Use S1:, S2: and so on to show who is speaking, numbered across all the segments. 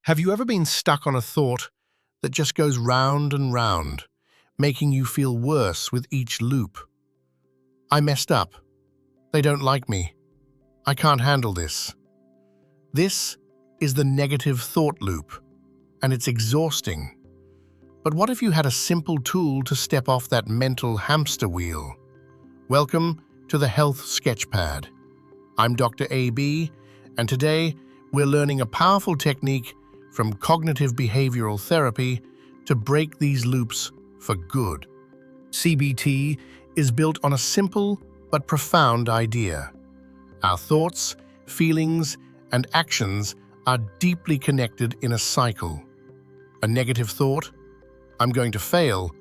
S1: Have you ever been stuck on a thought that just goes round and round, making you feel worse with each loop? I messed up. They don't like me. I can't handle this. This is the negative thought loop, and it's exhausting. But what if you had a simple tool to step off that mental hamster wheel? Welcome to the Health Sketchpad. I'm Dr. AB, and today we're learning a powerful technique from cognitive behavioral therapy to break these loops for good. CBT is built on a simple but profound idea. Our thoughts, feelings, and actions are deeply connected in a cycle. A negative thought, I'm going to fail,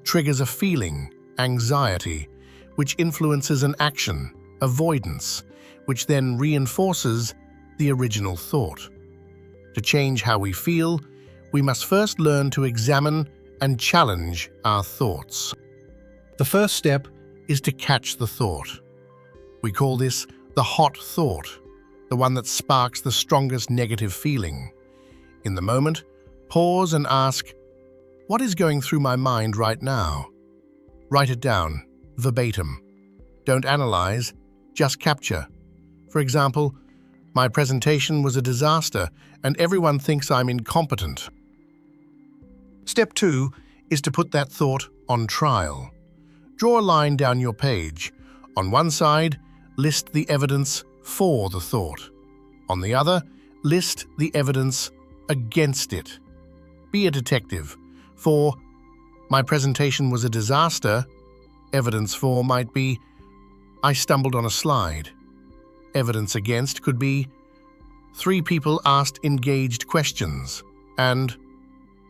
S1: triggers a feeling, anxiety, which influences an action, avoidance, which then reinforces the original thought. To change how we feel, we must first learn to examine and challenge our thoughts. The first step is to catch the thought. We call this the hot thought, the one that sparks the strongest negative feeling. In the moment, pause and ask, what is going through my mind right now? Write it down, verbatim. Don't analyze, just capture. For example, my presentation was a disaster and everyone thinks I'm incompetent. Step 2 is to put that thought on trial. Draw a line down your page. On one side, list the evidence for the thought. On the other, list the evidence against it. Be a detective. For my presentation was a disaster, evidence for might be I stumbled on a slide. Evidence against could be 3 people asked engaged questions and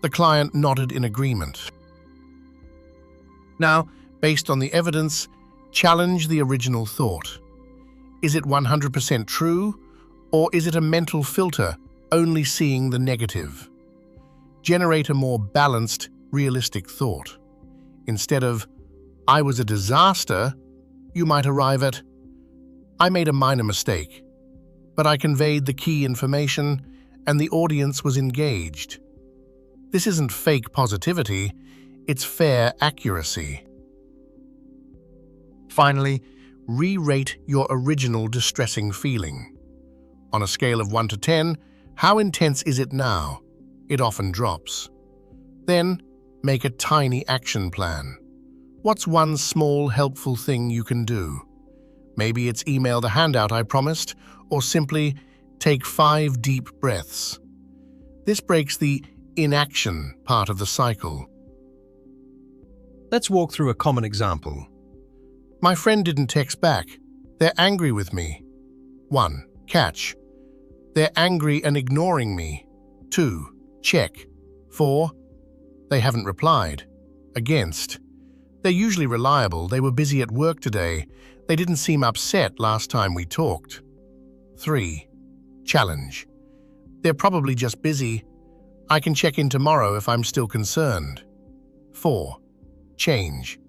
S1: the client nodded in agreement. Now, based on the evidence, challenge the original thought. Is it 100% true, or is it a mental filter only seeing the negative? Generate a more balanced, realistic thought. Instead of, I was a disaster, you might arrive at, I made a minor mistake, but I conveyed the key information and the audience was engaged. This isn't fake positivity, it's fair accuracy. Finally, re-rate your original distressing feeling. On a scale of 1 to 10, how intense is it now? It often drops. Then, make a tiny action plan. What's one small, helpful thing you can do? Maybe it's email the handout I promised, or simply take 5 deep breaths. This breaks the inaction part of the cycle. Let's walk through a common example. My friend didn't text back. They're angry with me. 1. Catch. They're angry and ignoring me. 2. Check. 4. They haven't replied. Against. They're usually reliable. They were busy at work today. They didn't seem upset last time we talked. 3. Challenge. They're probably just busy. I can check in tomorrow if I'm still concerned. 4. Change.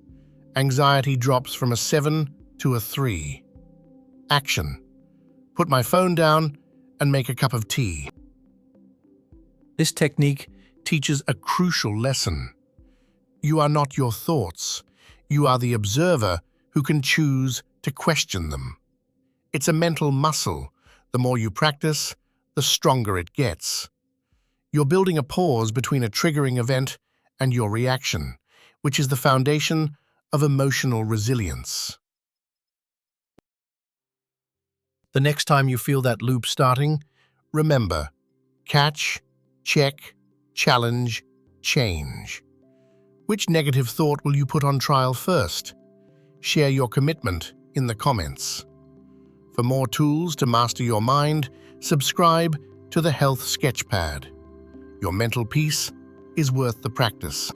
S1: Anxiety drops from a 7 to a 3. Action. Put my phone down and make a cup of tea. This technique teaches a crucial lesson. You are not your thoughts. You are the observer who can choose to question them. It's a mental muscle. The more you practice, the stronger it gets. You're building a pause between a triggering event and your reaction, which is the foundation of emotional resilience. The next time you feel that loop starting, remember, catch, check, challenge, change. Which negative thought will you put on trial first? Share your commitment in the comments. For more tools to master your mind, subscribe to the Health Sketchpad. Your mental peace is worth the practice.